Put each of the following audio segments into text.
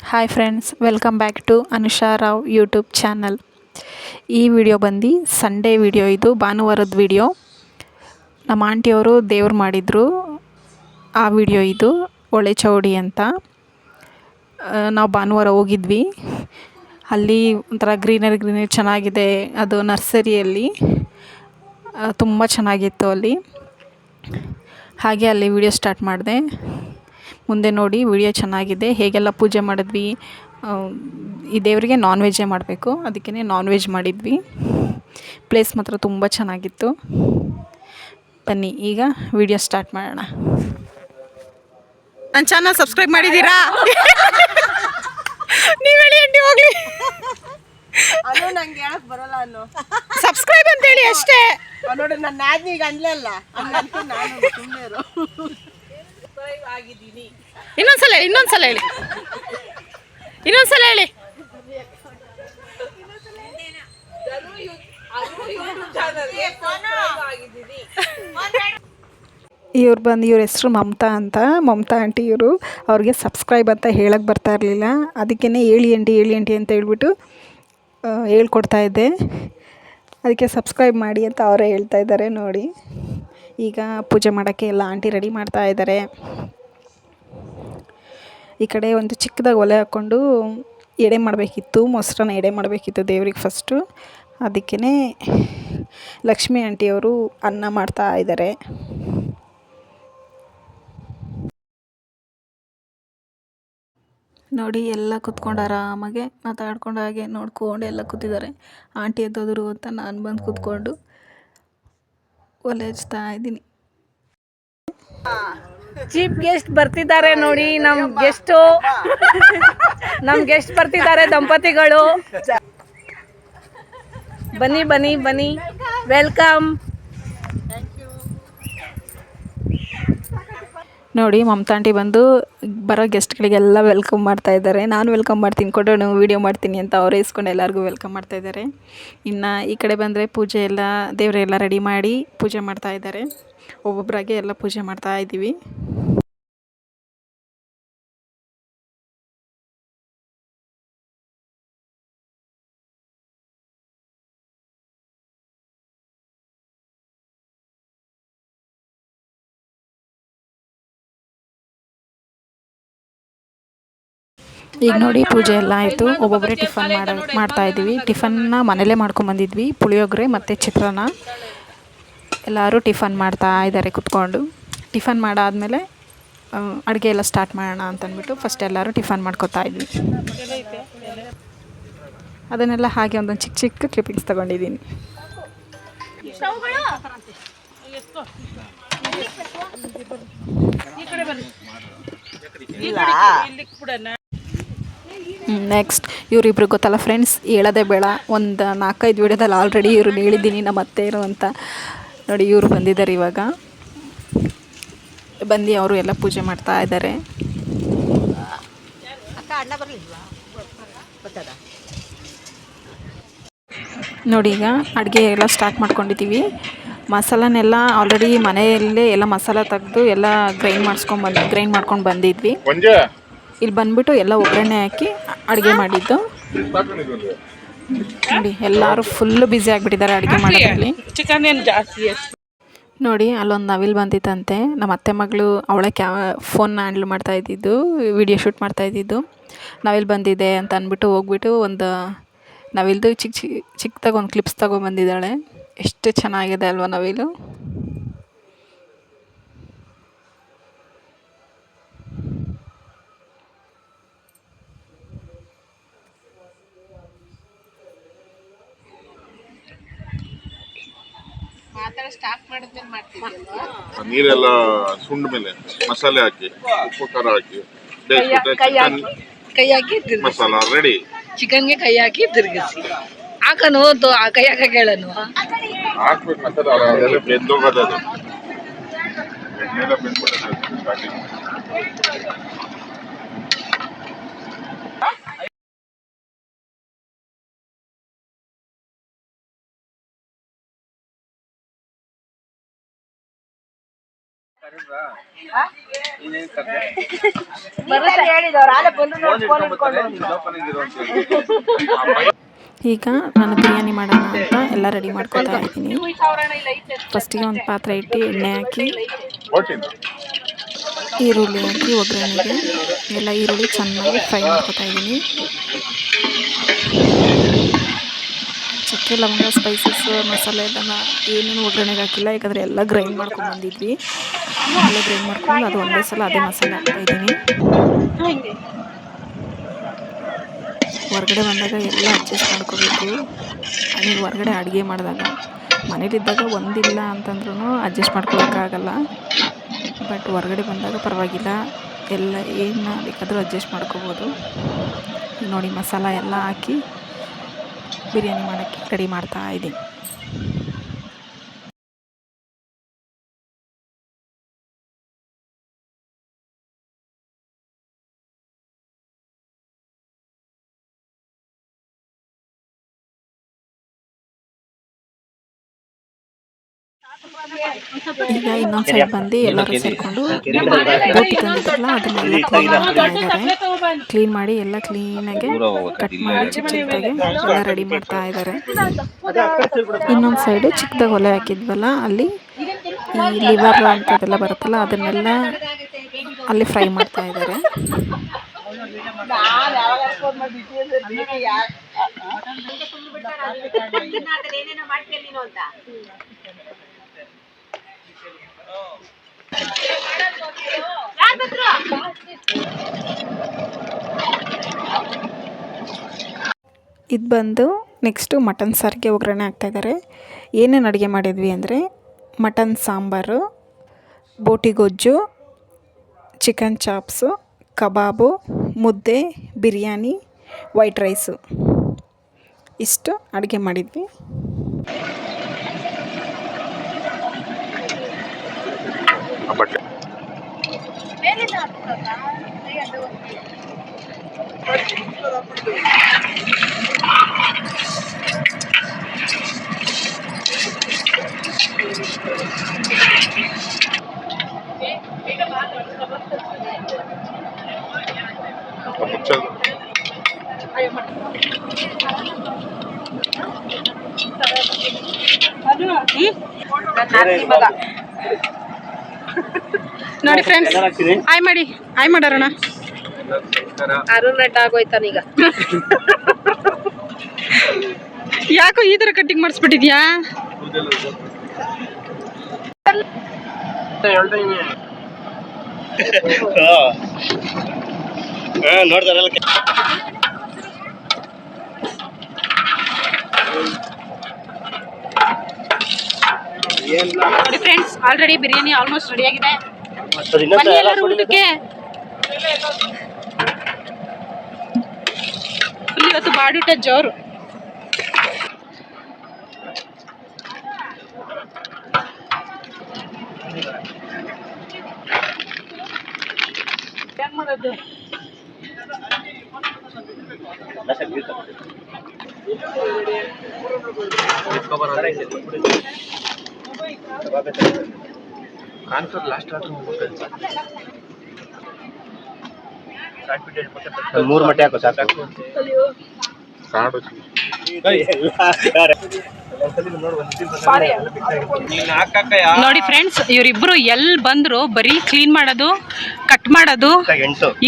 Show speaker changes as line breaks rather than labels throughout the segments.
Hi friends, welcome back to Anusha Rao YouTube channel. ಈ video ಬಂದು Sunday video, ಇದು ಭಾನುವಾರದ ವಿಡಿಯೋ. ನಮ್ಮ ಆಂಟಿಯವರು ದೇವ್ರು ಮಾಡಿದರು, ಆ ವಿಡಿಯೋ ಇದು. ಒಳ್ಳೆ ಚೌಡಿ ಅಂತ ನಾವು ಭಾನುವಾರ ಹೋಗಿದ್ವಿ. ಅಲ್ಲಿ ಒಂಥರ ಗ್ರೀನರಿ ಚೆನ್ನಾಗಿದೆ. ಅದು ನರ್ಸರಿಯಲ್ಲಿ ತುಂಬ ಚೆನ್ನಾಗಿತ್ತು ಅಲ್ಲಿ. ಹಾಗೆ ಅಲ್ಲಿ ವಿಡಿಯೋ ಸ್ಟಾರ್ಟ್ ಮಾಡಿದೆ. ಮುಂದೆ ನೋಡಿ, ವಿಡಿಯೋ ಚೆನ್ನಾಗಿದೆ. ಹೇಗೆಲ್ಲ ಪೂಜೆ ಮಾಡಿದ್ವಿ. ಈ ದೇವರಿಗೆ ನಾನ್ ವೆಜ್ಜೇ ಮಾಡಬೇಕು, ಅದಕ್ಕೇ ನಾನ್ ವೆಜ್ ಮಾಡಿದ್ವಿ. ಪ್ಲೇಸ್ ಮಾತ್ರ ತುಂಬ ಚೆನ್ನಾಗಿತ್ತು. ಬನ್ನಿ ಈಗ ವಿಡಿಯೋ ಸ್ಟಾರ್ಟ್ ಮಾಡೋಣ. ನನ್ನ ಚಾನಲ್ ಸಬ್ಸ್ಕ್ರೈಬ್ ಮಾಡಿದ್ದೀರಾ? ನೀವು ಹೇಳಿ ಅಂಟಿ, ಹೋಗ್ಲಿ.
ಅದು ನಂಗೆ ಹೇಳಕ್ ಬರಲ್ಲ. ಅನ್ನು
ಸಬ್ಸ್ಕ್ರೈಬ್ ಅಂತ ಹೇಳಿ ಅಷ್ಟೇ.
ನೋಡಿ, ನನ್ನ ನಾದ್ನಿಗ ಅನ್ಲಲ್ಲ, ಹಂಗಂತ ನಾನು ಸುಮ್ಮನೆ ಆಗಿದ್ದೀನಿ.
ಇನ್ನೊಂದ್ಸಲ ಹೇಳಿ, ಇನ್ನೊಂದ್ಸಲ ಹೇಳಿ. ಇವ್ರ ಹೆಸರು ಮಮತಾ ಅಂತ. ಮಮತಾ ಆಂಟಿ ಇವರು. ಅವ್ರಿಗೆ ಸಬ್ಸ್ಕ್ರೈಬ್ ಅಂತ ಹೇಳಕ್ಕೆ ಬರ್ತಾ ಇರಲಿಲ್ಲ, ಅದಕ್ಕೇ ಹೇಳಿ ಆಂಟಿ ಅಂತ ಹೇಳ್ಬಿಟ್ಟು ಹೇಳ್ಕೊಡ್ತಾ ಇದ್ದೆ. ಅದಕ್ಕೆ ಸಬ್ಸ್ಕ್ರೈಬ್ ಮಾಡಿ ಅಂತ ಅವರೇ ಹೇಳ್ತಾ ಇದ್ದಾರೆ. ನೋಡಿ, ಈಗ ಪೂಜೆ ಮಾಡೋಕ್ಕೆ ಎಲ್ಲ ಆಂಟಿ ರೆಡಿ ಮಾಡ್ತಾ ಇದ್ದಾರೆ. ಈ ಕಡೆ ಒಂದು ಚಿಕ್ಕದಾಗಿ ಒಲೆ ಹಾಕ್ಕೊಂಡು ಎಡೆ ಮಾಡಬೇಕಿತ್ತು, ಮೊಸರನ್ನ ಎಡೆ ಮಾಡಬೇಕಿತ್ತು ದೇವ್ರಿಗೆ ಫಸ್ಟು. ಅದಕ್ಕೇ ಲಕ್ಷ್ಮಿ ಆಂಟಿಯವರು ಅನ್ನ ಮಾಡ್ತಾ ಇದ್ದಾರೆ. ನೋಡಿ, ಎಲ್ಲ ಕೂತ್ಕೊಂಡು ಆರಾಮಾಗೆ ಮಾತಾಡ್ಕೊಂಡು ಹಾಗೆ ನೋಡ್ಕೊಂಡು ಎಲ್ಲ ಕೂತಿದ್ದಾರೆ. ಆಂಟಿ ಎದ್ದೋದ್ರು ಅಂತ ನಾನು ಬಂದು ಕೂತ್ಕೊಂಡು ಒಲೆ ಹಚ್ತಾ ಇದ್ದೀನಿ.
ಚೀಫ್ ಗೆಸ್ಟ್ ಬರ್ತಿದ್ದಾರೆ ನೋಡಿ. ನಮ್ಮ ಗೆಸ್ಟ್ ಬರ್ತಿದ್ದಾರೆ, ದಂಪತಿಗಳು. ಬನ್ನಿ ಬನ್ನಿ ಬನ್ನಿ, ವೆಲ್ಕಮ್.
ನೋಡಿ, ಮಮತಾ ಆಂಟಿ ಬಂದು ಬರೋ ಗೆಸ್ಟ್ಗಳಿಗೆಲ್ಲ ವೆಲ್ಕಮ್ ಮಾಡ್ತಾ ಇದ್ದಾರೆ. ನಾನು ವೆಲ್ಕಮ್ ಮಾಡ್ತೀನಿ, ಕೊಡೋಣ ವೀಡಿಯೋ ಮಾಡ್ತೀನಿ ಅಂತ ಅವರೇ ಇಸ್ಕೊಂಡು ಎಲ್ಲರಿಗೂ ವೆಲ್ಕಮ್ ಮಾಡ್ತಾ ಇದ್ದಾರೆ. ಇನ್ನು ಈ ಕಡೆ ಬಂದರೆ ಪೂಜೆ ಎಲ್ಲ, ದೇವರೆಲ್ಲ ರೆಡಿ ಮಾಡಿ ಪೂಜೆ ಮಾಡ್ತಾ ಇದ್ದಾರೆ. ಒಬ್ಬೊಬ್ಬರಾಗೆ ಎಲ್ಲ ಪೂಜೆ ಮಾಡ್ತಾ ಇದ್ದೀವಿ. ಈಗ ನೋಡಿ, ಪೂಜೆ ಎಲ್ಲ ಆಯಿತು. ಒಬ್ಬೊಬ್ಬರೇ ಟಿಫನ್ ಮಾಡ್ತಾ ಇದ್ದೀವಿ. ಟಿಫನ್ನ ಮನೇಲೇ ಮಾಡ್ಕೊಂಬಂದಿದ್ವಿ, ಪುಳಿಯೋಗರೆ ಮತ್ತು ಚಿತ್ರಾನ್ನ. ಎಲ್ಲರೂ ಟಿಫನ್ ಮಾಡ್ತಾ ಇದ್ದಾರೆ ಕೂತ್ಕೊಂಡು. ಟಿಫನ್ ಮಾಡಾದಮೇಲೆ ಅಡುಗೆ ಎಲ್ಲ ಸ್ಟಾರ್ಟ್ ಮಾಡೋಣ ಅಂತಂದ್ಬಿಟ್ಟು ಫಸ್ಟ್ ಎಲ್ಲರೂ ಟಿಫನ್ ಮಾಡ್ಕೊತಾ ಇದ್ವಿ. ಅದನ್ನೆಲ್ಲ ಹಾಗೆ ಒಂದೊಂದು ಚಿಕ್ಕ ಚಿಕ್ಕ ಕ್ಲಿಪ್ಪಿಂಗ್ಸ್ ತೊಗೊಂಡಿದ್ದೀನಿ. ನೆಕ್ಸ್ಟ್ ಇವರಿಬ್ರು ಗೊತ್ತಲ್ಲ ಫ್ರೆಂಡ್ಸ್, ಹೇಳೋದೇ ಬೇಡ. ಒಂದು 4-5 ವಿಡಿಯೋದಲ್ಲಿ ಆಲ್ರೆಡಿ ಇವ್ರನ್ನ ಹೇಳಿದ್ದೀನಿ, ನಮ್ಮ ಅತ್ತೆಯರು ಅಂತ. ನೋಡಿ, ಇವರು ಬಂದಿದ್ದಾರೆ ಇವಾಗ. ಬಂದು ಅವರು ಎಲ್ಲ ಪೂಜೆ ಮಾಡ್ತಾ ಇದ್ದಾರೆ. ನೋಡಿ, ಈಗ ಅಡುಗೆ ಎಲ್ಲ ಸ್ಟಾರ್ಟ್ ಮಾಡ್ಕೊಂಡಿದ್ದೀವಿ. ಮಸಾಲನೆಲ್ಲ ಆಲ್ರೆಡಿ ಮನೆಯಲ್ಲೇ ಎಲ್ಲ ಮಸಾಲ ತೆಗೆದು ಎಲ್ಲ ಗ್ರೈಂಡ್ ಮಾಡ್ಕೊಂಡು ಬಂದಿದ್ವಿ. ಇಲ್ಲಿ ಬಂದ್ಬಿಟ್ಟು ಎಲ್ಲ ಒಗ್ಗರಣೆ ಹಾಕಿ ಅಡುಗೆ ಮಾಡಿದ್ದು. ನೋಡಿ, ಎಲ್ಲರೂ ಫುಲ್ಲು ಬ್ಯುಸಿ ಆಗಿಬಿಟ್ಟಿದ್ದಾರೆ ಅಡುಗೆ ಮಾಡೋದ್ರಲ್ಲಿ.
ಚಿಕನ್ ಏನು ಜಾಸ್ತಿ.
ನೋಡಿ, ಅಲ್ಲೊಂದು ನವಿಲು ಬಂದಿತ್ತಂತೆ. ನಮ್ಮ ಅತ್ತೆ ಮಗಳು ಅವಳೇ ಫೋನ್ನ ಹ್ಯಾಂಡಲ್ ಮಾಡ್ತಾ ಇದ್ದಿದ್ದು, ವಿಡಿಯೋ ಶೂಟ್ ಮಾಡ್ತಾ ಇದ್ದಿದ್ದು. ನವಿಲು ಬಂದಿದೆ ಅಂತ ಅಂದ್ಬಿಟ್ಟು ಹೋಗ್ಬಿಟ್ಟು ಒಂದು ನವಿಲ್ದು ಚಿಕ್ಕದಾಗಿ ಒಂದು ಕ್ಲಿಪ್ಸ್ ತೊಗೊಂಬಂದಿದ್ದಾಳೆ. ಎಷ್ಟು ಚೆನ್ನಾಗಿದೆ ಅಲ್ವಾ ನವಿಲು.
ನೀರೆಲ್ಲ ಸುಂಡ ಮೇಲೆ ಮಸಾಲೆ ಹಾಕಿ, ಉಪ್ಪು ಖಾರ ಹಾಕಿ
ಕೈ ಹಾಕಿ
ಮಸಾಲ ರೆಡಿ.
ಚಿಕನ್ಗೆ ಕೈ ಹಾಕಿ ತಿರುಗಿಸಿ ಹಾಕನು, ಕೈ ಹಾಕಕ್ಕೆ ಹೇಳನು.
ಹಾಕ್ಬೇಕು ಮಸಾಲ, ಅದೆಲ್ಲ ಬೆಂದೋಗೋದು. ಅದು ಎಣ್ಣೆಲ್ಲ ಬೆಂದ್ಬಿಟ್ಟದೆ ಸ್ಟಾರ್ಟಿಂಗ್.
ಈಗ ನಾನು ಬಿರಿಯಾನಿ ಮಾಡೋಣ ಅಂತ ಎಲ್ಲ ರೆಡಿ ಮಾಡ್ಕೊತಾ ಇದ್ದೀನಿ. ಫಸ್ಟಿಗೆ ಒಂದು ಪಾತ್ರೆ ಇಟ್ಟು ಎಣ್ಣೆ ಹಾಕಿ ಈರುಳ್ಳಿ ಹಾಕಿ ಒಗ್ಗರಣೆಗೆ ಎಲ್ಲ ಈರುಳ್ಳಿ ಚೆನ್ನಾಗಿ ಫ್ರೈ ಮಾಡ್ಕೊತಾ ಇದ್ದೀನಿ. ಚಕ್ಕೆ ಲವಂಗ ಸ್ಪೈಸಸ್ ಮಸಾಲೆ ಎಲ್ಲ ಏನೇನು ಒಗ್ಗರಣೆಗೆ ಹಾಕಿಲ್ಲ, ಯಾಕಂದರೆ ಎಲ್ಲ ಗ್ರೈಂಡ್ ಮಾಡ್ಕೊಂಡು ಬಂದಿದ್ವಿ. ಎಲ್ಲ ಗ್ರೈಂಡ್ ಮಾಡ್ಕೊಂಡು ಅದು ಒಂದೇ ಸಲ ಅದೇ ಮಸಾಲೆ ಹಾಕ್ತಾಯಿದ್ದೀನಿ. ಹೊರಗಡೆ ಬಂದಾಗ ಎಲ್ಲ ಅಡ್ಜಸ್ಟ್ ಮಾಡ್ಕೋಬೇಕು. ನೀವು ಹೊರಗಡೆ ಅಡುಗೆ ಮಾಡಿದಾಗ, ಮನೇಲಿದ್ದಾಗ ಒಂದಿಲ್ಲ ಅಂತಂದ್ರೂ ಅಡ್ಜಸ್ಟ್ ಮಾಡ್ಕೊಳಕ್ಕಾಗಲ್ಲ. ಬಟ್ ಹೊರಗಡೆ ಬಂದಾಗ ಪರವಾಗಿಲ್ಲ, ಎಲ್ಲ ಏನು ಬೇಕಾದರೂ ಅಡ್ಜಸ್ಟ್ ಮಾಡ್ಕೋಬೋದು. ನೋಡಿ ಮಸಾಲ ಎಲ್ಲ ಹಾಕಿ ಬಿರಿಯಾನಿ ಮಾಡೋಕ್ಕೆ ರೆಡಿ ಮಾಡ್ತಾ ಇದ್ದೀನಿ. ಈಗ ಇನ್ನೊಂದು ಸೈಡ್ ಬಂದು ಎಲ್ಲರೂ ಸೇರಿಕೊಂಡು ಬೋಟಿ ತಂದಿದ್ರಲ್ಲ ಅದನ್ನೆಲ್ಲ ಕ್ಲೀನ್ ಮಾಡಿ ಎಲ್ಲ ಕ್ಲೀನಾಗಿ ಕಟ್ ಮಾಡಿ ಚಿಕ್ಕ ಚಿಕ್ಕದಾಗಿ ಎಲ್ಲ ರೆಡಿ ಮಾಡ್ತಾ ಇದ್ದಾರೆ. ಇನ್ನೊಂದು ಸೈಡು ಚಿಕ್ಕದಾಗಿ ಒಲೆ ಹಾಕಿದ್ವಲ್ಲ, ಅಲ್ಲಿ ಈ ಲಿವರ್ ಅಂಥದ್ದೆಲ್ಲ ಬರುತ್ತಲ್ಲ ಅದನ್ನೆಲ್ಲ ಅಲ್ಲಿ ಫ್ರೈ ಮಾಡ್ತಾ ಇದ್ದಾರೆ. ಇದು ಬಂದು ನೆಕ್ಸ್ಟು ಮಟನ್ ಸಾರಿಗೆ ಒಗ್ಗರಣೆ ಹಾಕ್ತಾಯಿದ್ದಾರೆ. ಏನೇನು ಅಡುಗೆ ಮಾಡಿದ್ವಿ ಅಂದರೆ ಮಟನ್ ಸಾಂಬಾರು, ಬೋಟಿ ಗೊಜ್ಜು, ಚಿಕನ್ ಚಾಪ್ಸು, ಕಬಾಬು, ಮುದ್ದೆ, ಬಿರಿಯಾನಿ, ವೈಟ್ ರೈಸು, ಇಷ್ಟು ಅಡುಗೆ ಮಾಡಿದ್ವಿ. ನೋಡಿ ಫ್ರೆಂಡ್ಸ್, ಆಯ್ ಮಾಡಿ ಆಯ್ ಮಾಡೋಣ.
ಅರುಣಟ್ ಆಗೋಯ್ತಾನೀಗ.
ಯಾಕೋ ಈ ಥರ ಕಟ್ಟಿಂಗ್ ಮಾಡಿಸ್ಬಿಟ್ಟಿದ್ಯಾ?
ನೋಡ್ತಾರಲ್ಲ
ನೋಡಿ friends, already biryani almost ready ಆಗಿದೆ. ಊಟಕ್ಕೆ ಇವತ್ತು ಬಾಡೂಟ ಜೋರು. ಏನ್ ಮಾಡೋದು?
ಮೂರು ಮಟ್ಟೆ ಹಾಕೋ ಸಾಕು.
ನೋಡಿ ಫ್ರೆಂಡ್ಸ್, ಇವರಿಬ್ರು ಎಲ್ಲಿ ಬಂದ್ರು ಬರೀ ಕ್ಲೀನ್ ಮಾಡೋದು, ಕಟ್ ಮಾಡೋದು,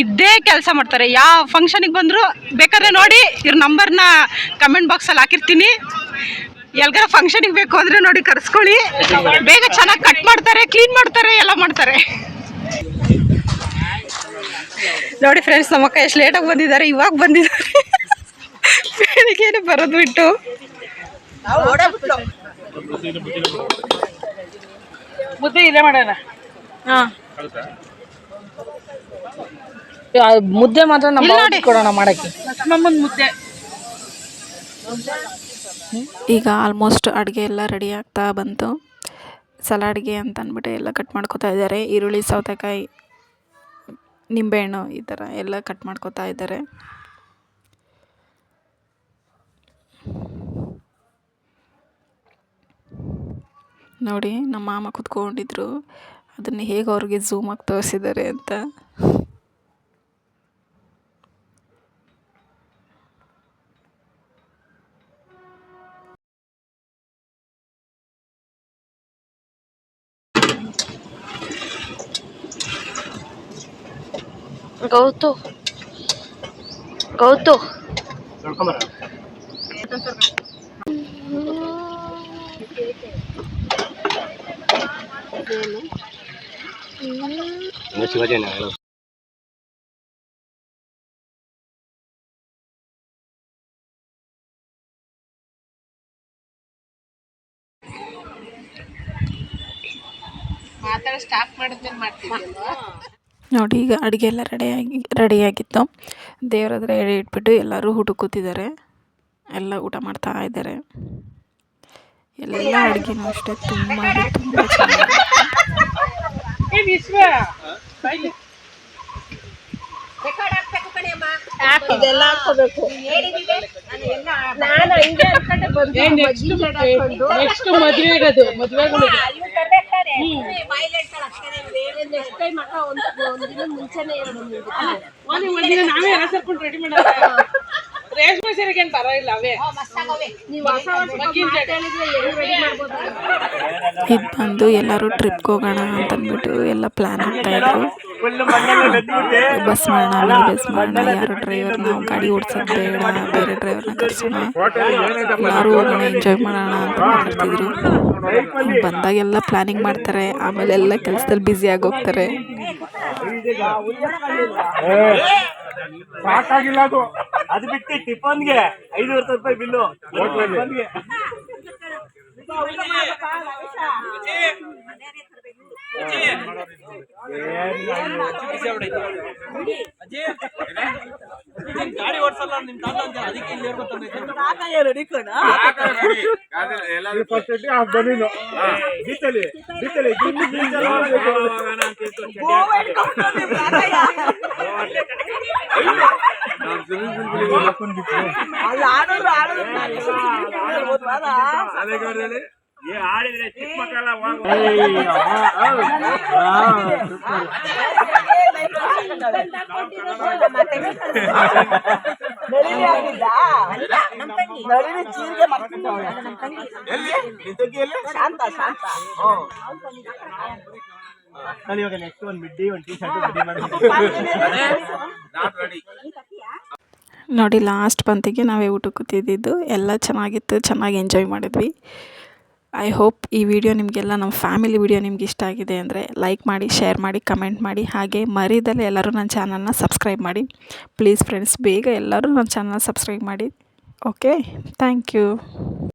ಇದ್ದೇ ಕೆಲಸ ಮಾಡ್ತಾರೆ. ಯಾವ ಫಂಕ್ಷನ್ಗೆ ಬಂದ್ರು ಬೇಕಾದ್ರೆ ನೋಡಿ ಇವ್ರ ನಂಬರ್ನ ಕಮೆಂಟ್ ಬಾಕ್ಸಲ್ಲಿ ಹಾಕಿರ್ತೀನಿ. ಎಲ್ಗಾರ ಫಂಕ್ಷನ್ಗೆ ಬೇಕು ಅಂದರೆ ನೋಡಿ ಕರೆಸ್ಕೊಳ್ಳಿ. ಬೇಗ ಚೆನ್ನಾಗಿ ಕಟ್ ಮಾಡ್ತಾರೆ, ಕ್ಲೀನ್ ಮಾಡ್ತಾರೆ, ಎಲ್ಲ ಮಾಡ್ತಾರೆ. ನೋಡಿ ಫ್ರೆಂಡ್ಸ್, ನಮ್ಮಕ್ಕ ಎಷ್ಟು ಲೇಟಾಗಿ ಬಂದಿದ್ದಾರೆ. ಇವಾಗ ಬಂದಿದ್ದಾರೆ, ಬೆಳಿಗ್ಗೆನೆ ಬರೋದು ಬಿಟ್ಟು.
ಮುದ್ದೆ ಇಲ್ಲೇ ಮಾಡೋಣ.
ಹಾಂ,
ಮುದ್ದೆ ಮಾತ್ರ ನಮ್ಮ ಕೊಡೋಣ ಮಾಡಕ್ಕೆ. ನಮ್ಮೊಂದು ಮುದ್ದೆ.
ಈಗ ಆಲ್ಮೋಸ್ಟ್ ಅಡುಗೆ ಎಲ್ಲ ರೆಡಿ ಆಗ್ತಾ ಬಂತು. ಸಲಾಡ್ಗೆ ಅಂತ ಅಂದ್ಬಿಟ್ಟು ಎಲ್ಲ ಕಟ್ ಮಾಡ್ಕೊತಾ ಇದ್ದಾರೆ. ಈರುಳ್ಳಿ, ಸೌತೆಕಾಯಿ, ನಿಂಬೆಹಣ್ಣು ಈ ಥರ ಎಲ್ಲ ಕಟ್ ಮಾಡ್ಕೊತಾ ಇದ್ದಾರೆ. ನೋಡಿ ನಮ್ಮ ಮಾಮ ಕೂತ್ಕೊಂಡಿದ್ರು. ಅದನ್ನು ಹೇಗೆ ಅವ್ರಿಗೆ ಝೂಮಾಗಿ ತೋರಿಸಿದ್ದಾರೆ ಅಂತ.
ಗೌತು ಗೌತು
ನೋಡ್ಕೊಂಬರ ಶಿವಾಜಿನ ಹೇಳು.
ಮಾತಾಡ ಸ್ಟಾಪ್ ಮಾಡಿದ್ಮೇಲೆ ಮಾಡ್ತಿದ್ಯಲ್ವಾ?
ನೋಡಿ ಈಗ ಅಡುಗೆ ಎಲ್ಲ ರೆಡಿಯಾಗಿತ್ತು. ದೇವ್ರ ಹತ್ರ ಎಡೆ ಇಟ್ಬಿಟ್ಟು ಎಲ್ಲರೂ ಊಟಕ್ಕೆ ಕೂತಿದ್ದಾರೆ. ಎಲ್ಲ ಊಟ ಮಾಡ್ತಾ ಇದ್ದಾರೆ. ಎಲ್ಲ ಅಡುಗೆನೂ ಅಷ್ಟೇ ತುಂಬ ಚೆನ್ನಾಗಿದೆ.
ಇದೆಲ್ಲ ಹಾಕೋಬೇಕು. ನಾನು ಹಂಗೆ ಅನ್ಕೊಂಡೆ ಬಂದೆ. ನೆಕ್ಸ್ಟ್ ಮದುವೆ ಇರೋದು ಮದುವೆಗಳಿಗೆ ನೆಕ್ಸ್ಟ್ ಟೈಮ್ ಅಕ್ಕ ಒಂದು ದಿನ ಮುಂಚೆನೆ ಒಂದಿನ ನಾವೇ ಎಲ್ಲ ಸೇರ್ಕೊಂಡು ರೆಡಿ ಮಾಡೋಣ. ರೇಷ್ಮೆ ಸೀರೆಗೆ ಏನು ಪರವಾಗಿಲ್ಲ, ಅವೇ ನೀವು ಹೊಸ
ಇದು ಬಂದು ಎಲ್ಲರೂ ಟ್ರಿಪ್ಗೆ ಹೋಗೋಣ ಅಂತಂದ್ಬಿಟ್ಟು ಎಲ್ಲ ಪ್ಲ್ಯಾನ್ ಆಗ್ತಾಯಿದ್ರು. ಬಸ್ ಮಾಡೋಣ, ಆಮೇಲೆ ಬಸ್ ಮಾಡೋಣ, ಯಾರು ಡ್ರೈವರ್, ನಾವು ಗಾಡಿ ಓಡ್ಸೋದು ಬೇಡ, ಬೇರೆ ಡ್ರೈವರ್ನ ಕರ್ಸೋಣ, ಎಲ್ಲರೂ ಹೋಗೋಣ, ಎಂಜಾಯ್ ಮಾಡೋಣ ಅಂತ ಮಾತಾಡ್ತಿದ್ರು. ಬಂದಾಗೆಲ್ಲ ಪ್ಲ್ಯಾನಿಂಗ್ ಮಾಡ್ತಾರೆ, ಆಮೇಲೆ ಎಲ್ಲ ಕೆಲಸದಲ್ಲಿ ಬ್ಯುಸಿ ಆಗೋಗ್ತಾರೆ.
ಸಾಕಾಗಿಲ್ಲ ಅದು ಬಿಟ್ಟು ಟಿಫನ್ಗೆ 500 ರೂಪಾಯಿ ಬಿಲ್ಲು. ಗಾಡಿ ಓಡಿಸಲ್ಲ ನಿಮ್ ತಾತ ಅಂತ ಅದಕ್ಕೆ ಇಲ್ಲಿ ಆಡಿದ್ರೆ ಚಿಕ್ಕ ಮಕ್ಕಳ ಇವಾಗ ನೆಕ್ಸ್ಟ್ ಒಂದು ಮಿಡ್ಡಿ ಒಂದು ಟೀ ಶರ್ಟ್
ನೋಡಿ ಲಾಸ್ಟ್ ಪಂತಿಗೆ ನಾವೇ ಊಟಕ್ಕೆ ಕೂತಿದ್ದು. ಎಲ್ಲ ಚೆನ್ನಾಗಿತ್ತು, ಚೆನ್ನಾಗಿ ಎಂಜಾಯ್ ಮಾಡಿದ್ವಿ. ಐ ಹೋಪ್ ಈ ವಿಡಿಯೋ ನಿಮಗೆಲ್ಲ, ನಮ್ಮ ಫ್ಯಾಮಿಲಿ ವಿಡಿಯೋ ನಿಮ್ಗೆ ಇಷ್ಟ ಆಗಿದೆ ಅಂದರೆ ಲೈಕ್ ಮಾಡಿ, ಶೇರ್ ಮಾಡಿ, ಕಮೆಂಟ್ ಮಾಡಿ. ಹಾಗೆ ಮರಿದಲ್ಲೇ ಎಲ್ಲರೂ ನನ್ನ ಚಾನಲ್ನ ಸಬ್ಸ್ಕ್ರೈಬ್ ಮಾಡಿ ಪ್ಲೀಸ್ ಫ್ರೆಂಡ್ಸ್. ಬೇಗ ಎಲ್ಲರೂ ನನ್ನ ಚಾನಲ್ನ ಸಬ್ಸ್ಕ್ರೈಬ್ ಮಾಡಿ. Okay, thank you.